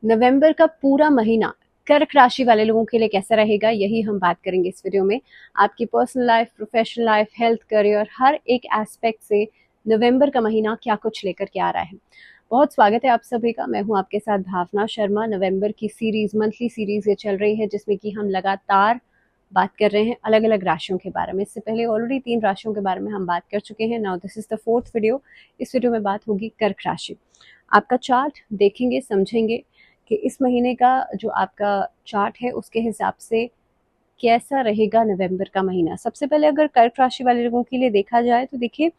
नवंबर का पूरा महीना कर्क राशि वाले लोगों के लिए कैसा रहेगा, यही हम बात करेंगे इस वीडियो में। आपकी personal life, professional life, health, career, हर एक एस्पेक्ट से नवंबर का महीना क्या कुछ लेकर के आ रहा है। बहुत स्वागत है आप सभी का। मैं हूं आपके साथ भावना शर्मा। नवंबर की सीरीज, मंथली सीरीज ये चल रही है, जिसमें कि हम लगातार बात कर रहे हैं अलग अलग राशियों के बारे में। इससे पहले ऑलरेडी 3 राशियों के बारे में हम बात कर चुके हैं। Now this is the 4th video. इस वीडियो में बात होगी कर्क राशि। आपका चार्ट देखेंगे, समझेंगे कि इस महीने का जो आपका चार्ट है उसके हिसाब से कैसा रहेगा नवंबर का महीना। सबसे पहले अगर कर्क राशि वाले लोगों के लिए देखा जाए तो देखिए,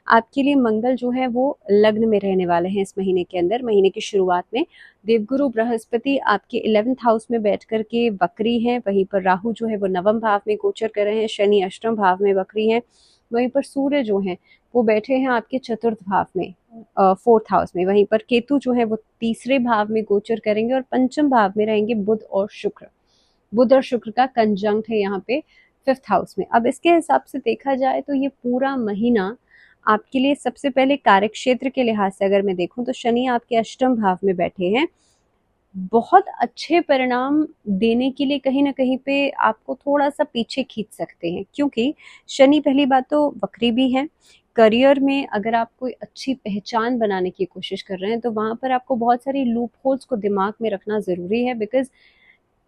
आपके लिए मंगल जो है वो लग्न में रहने वाले हैं इस महीने के अंदर। महीने की शुरुआत में देवगुरु बृहस्पति आपके 11th हाउस में बैठ करके वक्री हैं। वहीं पर राहु जो है वो नवम भाव में गोचर कर रहे हैं। शनि अष्टम भाव में वक्री हैं। वहीं पर सूर्य जो है वो बैठे हैं आपके चतुर्थ भाव में, 4th हाउस में। वहीं पर केतु जो है वो तीसरे भाव में गोचर करेंगे और पंचम भाव में रहेंगे बुध और शुक्र। बुध और शुक्र का कंजंक्ट है यहाँ पे 5th हाउस में। अब इसके हिसाब से देखा जाए तो ये पूरा महीना आपके लिए, सबसे पहले कार्यक्षेत्र के लिहाज से अगर मैं देखूं तो शनि आपके अष्टम भाव में बैठे हैं। बहुत अच्छे परिणाम देने के लिए कहीं ना कहीं पे आपको थोड़ा सा पीछे खींच सकते हैं, क्योंकि शनि पहली बात तो वक्री भी है। करियर में अगर आप कोई अच्छी पहचान बनाने की कोशिश कर रहे हैं तो वहां पर आपको बहुत सारी लूप होल्स को दिमाग में रखना जरूरी है। बिकॉज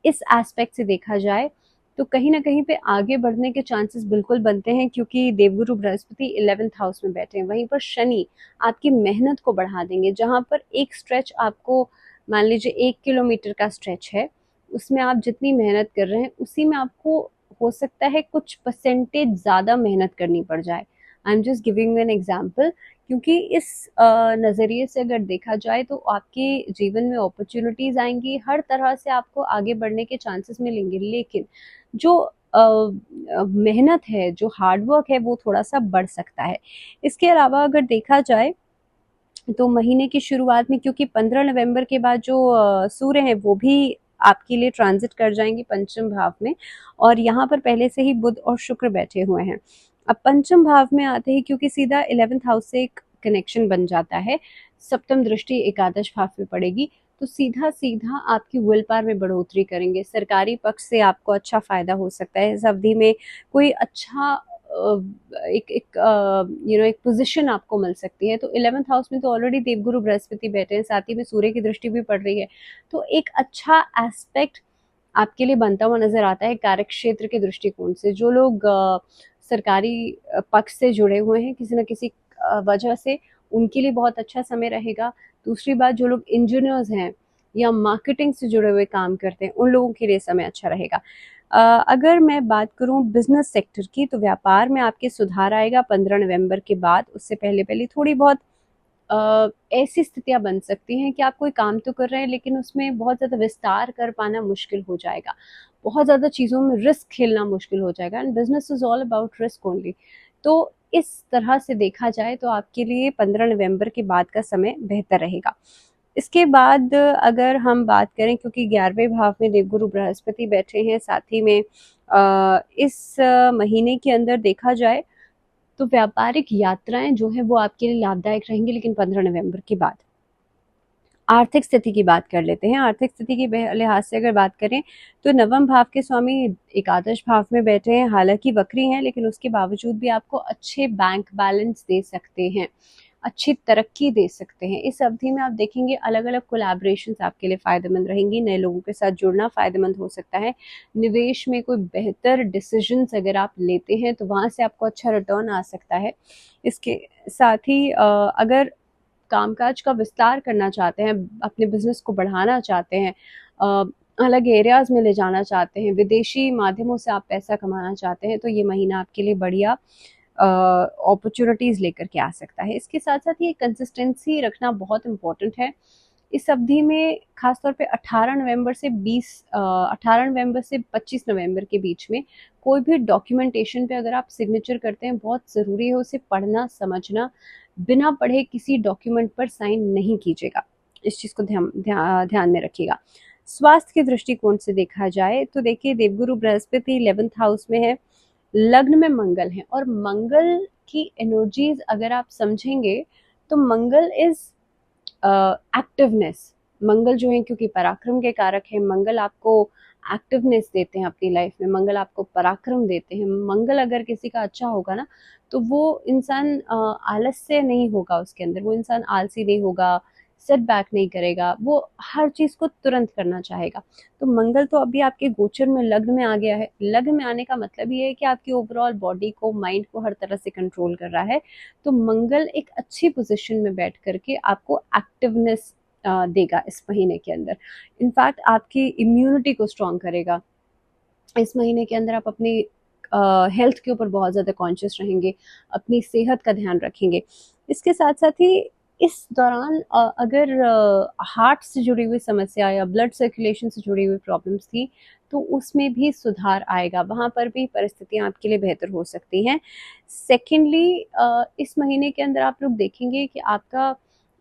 इस एस्पेक्ट से देखा जाए तो कहीं ना कहीं पे आगे बढ़ने के चांसेस बिल्कुल बनते हैं, क्योंकि देवगुरु बृहस्पति 11th हाउस में बैठे हैं। वहीं पर शनि आपकी मेहनत को बढ़ा देंगे। जहां पर एक स्ट्रेच आपको, मान लीजिए 1 किलोमीटर का स्ट्रेच है, उसमें आप जितनी मेहनत कर रहे हैं उसी में आपको हो सकता है कुछ परसेंटेज ज़्यादा मेहनत करनी पड़ जाए। I am just giving an example, क्योंकि इस नज़रिए से अगर देखा जाए तो आपके जीवन में अपॉर्चुनिटीज आएंगी, हर तरह से आपको आगे बढ़ने के चांसेस मिलेंगे। लेकिन जो मेहनत है, जो हार्डवर्क है, वो थोड़ा सा बढ़ सकता है। इसके अलावा अगर देखा जाए तो महीने की शुरुआत में, क्योंकि 15 नवंबर के बाद जो सूर्य है वो भी आपके लिए ट्रांजिट कर जाएंगे पंचम भाव में, और यहाँ पर पहले से ही बुध और शुक्र बैठे हुए हैं। अब पंचम भाव में आते ही, क्योंकि सीधा 11th हाउस से एक कनेक्शन बन जाता है, सप्तम दृष्टि एकादश भाव में पड़ेगी, तो सीधा सीधा आपकी विल पावर में बढ़ोतरी करेंगे। सरकारी पक्ष से आपको अच्छा फायदा हो सकता है इस अवधि में। कोई अच्छा एक एक एक पोजीशन आपको मिल सकती है। तो 11th हाउस में तो ऑलरेडी देवगुरु बृहस्पति बैठे हैं, साथ ही में सूर्य की दृष्टि भी पड़ रही है। तो एक अच्छा एस्पेक्ट आपके लिए बनता हुआ नजर आता है कार्य क्षेत्र के दृष्टिकोण से। जो लोग सरकारी पक्ष से जुड़े हुए हैं किसी न किसी वजह से, उनके लिए बहुत अच्छा समय रहेगा। दूसरी बात, जो लोग इंजीनियर्स हैं या मार्केटिंग से जुड़े हुए काम करते हैं, उन लोगों के लिए समय अच्छा रहेगा। अगर मैं बात करूं बिजनेस सेक्टर की, तो व्यापार में आपके सुधार आएगा 15 नवंबर के बाद। उससे पहले पहले थोड़ी बहुत ऐसी स्थितियां बन सकती हैं कि आप कोई काम तो कर रहे हैं लेकिन उसमें बहुत ज़्यादा विस्तार कर पाना मुश्किल हो जाएगा। बहुत ज़्यादा चीज़ों में रिस्क खेलना मुश्किल हो जाएगा, and business is all about risk only. तो इस तरह से देखा जाए तो आपके लिए 15 नवंबर के बाद का समय बेहतर रहेगा। इसके बाद अगर हम बात करें, क्योंकि 11वें भाव में देवगुरु बृहस्पति बैठे हैं, साथ ही में इस महीने के अंदर देखा जाए तो व्यापारिक यात्राएं जो है वो आपके लिए लाभदायक रहेंगी, लेकिन 15 नवंबर के बाद। आर्थिक स्थिति की बात कर लेते हैं। आर्थिक स्थिति के लिहाज से अगर बात करें तो नवम भाव के स्वामी एकादश भाव में बैठे हैं। हालांकि वक्री हैं, लेकिन उसके बावजूद भी आपको अच्छे बैंक बैलेंस दे सकते हैं, अच्छी तरक्की दे सकते हैं। इस अवधि में आप देखेंगे अलग अलग कोलैबोरेशंस आपके लिए फायदेमंद रहेंगी। नए लोगों के साथ जुड़ना फायदेमंद हो सकता है। निवेश में कोई बेहतर डिसीजंस अगर आप लेते हैं तो वहां से आपको अच्छा रिटर्न आ सकता है। इसके साथ ही अगर कामकाज का विस्तार करना चाहते हैं, अपने बिजनेस को बढ़ाना चाहते हैं, अलग एरियाज में ले जाना चाहते हैं, विदेशी माध्यमों से आप पैसा कमाना चाहते हैं, तो ये महीना आपके लिए बढ़िया अपॉर्चुनिटीज लेकर के आ सकता है। इसके साथ साथ ये कंसिस्टेंसी रखना बहुत इंपॉर्टेंट है इस अवधि में, खासतौर पे 18 नवंबर से 25 नवंबर के बीच में। कोई भी डॉक्यूमेंटेशन पे अगर आप सिग्नेचर करते हैं, बहुत ज़रूरी है उसे पढ़ना समझना। बिना पढ़े किसी डॉक्यूमेंट पर साइन नहीं कीजिएगा, इस चीज़ को ध्यान में रखिएगा। स्वास्थ्य के दृष्टिकोण से देखा जाए तो देखिए, देवगुरु बृहस्पति 11th हाउस में है, लग्न में मंगल है, और मंगल की एनर्जीज अगर आप समझेंगे तो मंगल इज एक्टिवनेस, मंगल जो है क्योंकि पराक्रम के कारक है, मंगल आपको एक्टिवनेस देते हैं अपनी लाइफ में, मंगल आपको पराक्रम देते हैं। मंगल अगर किसी का अच्छा होगा ना तो वो इंसान आलस्य नहीं होगा उसके अंदर, वो इंसान आलसी नहीं होगा, सेटबैक नहीं करेगा, वो हर चीज़ को तुरंत करना चाहेगा। तो मंगल तो अभी आपके गोचर में लग्न में आ गया है। लग्न में आने का मतलब ये है कि आपकी ओवरऑल बॉडी को, माइंड को हर तरह से कंट्रोल कर रहा है। तो मंगल एक अच्छी पोजीशन में बैठ करके आपको एक्टिवनेस देगा इस महीने के अंदर। इनफैक्ट आपकी इम्यूनिटी को स्ट्रॉन्ग करेगा। इस महीने के अंदर आप अपनी हेल्थ के ऊपर बहुत ज़्यादा कॉन्शियस रहेंगे, अपनी सेहत का ध्यान रखेंगे। इसके साथ साथ ही इस दौरान अगर हार्ट से जुड़ी हुई समस्या या ब्लड सर्कुलेशन से जुड़ी हुई प्रॉब्लम्स थी तो उसमें भी सुधार आएगा, वहाँ पर भी परिस्थितियाँ आपके लिए बेहतर हो सकती हैं। सेकेंडली इस महीने के अंदर आप लोग देखेंगे कि आपका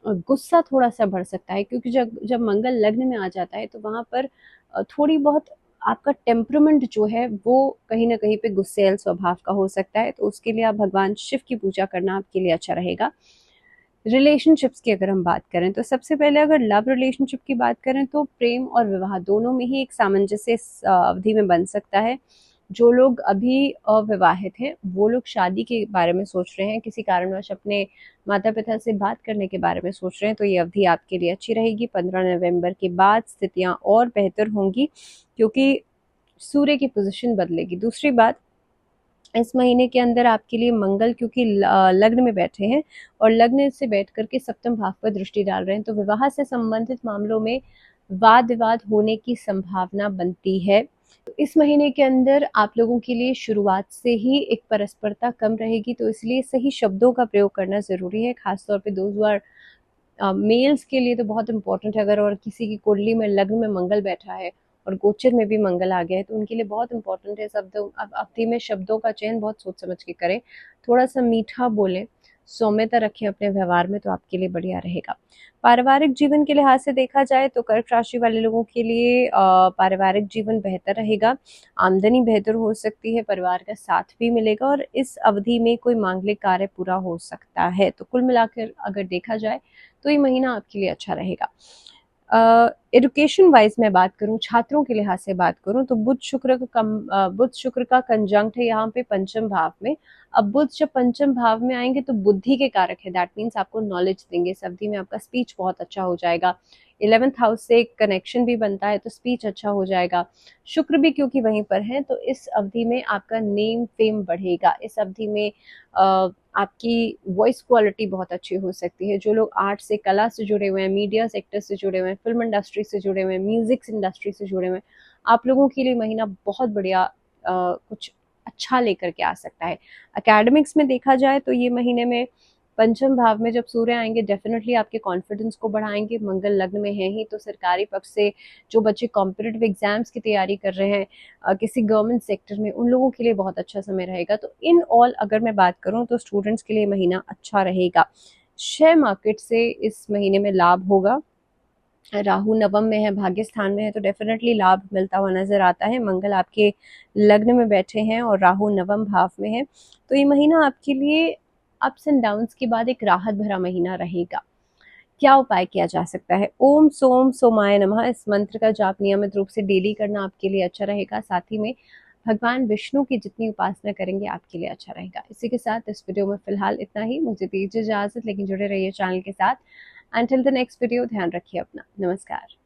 गुस्सा थोड़ा सा बढ़ सकता है, क्योंकि जब जब मंगल लग्न में आ जाता है तो वहाँ पर थोड़ी बहुत आपका टेम्परामेंट जो है वो कहीं ना कहीं पे गुस्सैल स्वभाव का हो सकता है। तो उसके लिए आप भगवान शिव की पूजा करना आपके लिए अच्छा रहेगा। रिलेशनशिप्स की अगर हम बात करें तो सबसे पहले अगर लव रिलेशनशिप की बात करें तो प्रेम और विवाह दोनों में ही एक सामंजस्य इस अवधि में बन सकता है। जो लोग अभी अविवाहित हैं वो लोग शादी के बारे में सोच रहे हैं, किसी कारणवश अपने माता पिता से बात करने के बारे में सोच रहे हैं, तो ये अवधि आपके लिए अच्छी रहेगी। 15 नवंबर के बाद स्थितियां और बेहतर होंगी क्योंकि सूर्य की पोजीशन बदलेगी। दूसरी बात, इस महीने के अंदर आपके लिए मंगल क्योंकि लग्न में बैठे हैं और लग्न से बैठ करके सप्तम भाव पर दृष्टि डाल रहे हैं, तो विवाह से संबंधित मामलों में वाद विवाद होने की संभावना बनती है। तो इस महीने के अंदर आप लोगों के लिए शुरुआत से ही एक परस्परता कम रहेगी, तो इसलिए सही शब्दों का प्रयोग करना ज़रूरी है। खासतौर पे दोस्त मेल्स के लिए तो बहुत इंपॉर्टेंट है। अगर और किसी की कुंडली में लग्न में मंगल बैठा है और गोचर में भी मंगल आ गया है तो उनके लिए बहुत इंपॉर्टेंट है शब्दों, अब अवधि में शब्दों का चयन बहुत सोच समझ के करें, थोड़ा सा मीठा बोलें, सौम्यता रखें अपने व्यवहार में, तो आपके लिए बढ़िया रहेगा। पारिवारिक जीवन के लिहाज से देखा जाए तो कर्क राशि वाले लोगों के लिए पारिवारिक जीवन बेहतर रहेगा, आमदनी बेहतर हो सकती है, परिवार का साथ भी मिलेगा और इस अवधि में कोई मांगलिक कार्य पूरा हो सकता है। तो कुल मिलाकर अगर देखा जाए तो ये महीना आपके लिए अच्छा रहेगा। एजुकेशन वाइज मैं बात करूं, छात्रों के लिहाज से बात करूं तो बुध शुक्र का कंजंक्ट है यहाँ पे पंचम भाव में। अब बुध जब पंचम भाव में आएंगे तो बुद्धि के कारक है, दैट मीन्स आपको नॉलेज देंगे। इस अवधि में आपका स्पीच बहुत अच्छा हो जाएगा। 11th हाउस से एक कनेक्शन भी बनता है तो स्पीच अच्छा हो जाएगा। शुक्र भी क्योंकि वहीं पर है तो इस अवधि में आपका नेम फेम बढ़ेगा। इस अवधि में आपकी वॉइस क्वालिटी बहुत अच्छी हो सकती है। जो लोग आर्ट से, कला से जुड़े हुए हैं, मीडिया सेक्टर से जुड़े हुए हैं, फिल्म इंडस्ट्री से जुड़े हुए हैं, म्यूजिक इंडस्ट्री से जुड़े हुए हैं, आप लोगों के लिए महीना बहुत बढ़िया कुछ अच्छा लेकर के आ सकता है। एकेडमिक्स में देखा जाए तो ये महीने में पंचम भाव में जब सूर्य आएंगे डेफिनेटली आपके कॉन्फिडेंस को बढ़ाएंगे। मंगल लग्न में है ही तो सरकारी पक्ष से जो बच्चे कॉम्पिटिटिव एग्जाम्स की तैयारी कर रहे हैं किसी गवर्नमेंट सेक्टर में, उन लोगों के लिए बहुत अच्छा समय रहेगा। तो इन ऑल अगर मैं बात करूं तो स्टूडेंट्स के लिए महीना अच्छा रहेगा। शेयर मार्केट से इस महीने में लाभ होगा। राहु नवम में है, भाग्य स्थान में है, तो डेफिनेटली लाभ मिलता हुआ नजर आता है। मंगल आपके लग्न में बैठे हैं और राहु नवम भाव में है, तो ये महीना आपके लिए अप्स एंड डाउन्स के बाद एक राहत भरा महीना रहेगा। क्या उपाय किया जा सकता है? ओम सोम सोमाय नमः, इस मंत्र का जाप नियमित रूप से डेली करना आपके लिए अच्छा रहेगा। साथ ही में भगवान विष्णु की जितनी उपासना करेंगे आपके लिए अच्छा रहेगा। इसी के साथ इस वीडियो में फिलहाल इतना ही। मुझे दीजिए इजाजत, लेकिन जुड़े रहिए चैनल के साथ। Until the next video, ध्यान रखिए अपना। नमस्कार।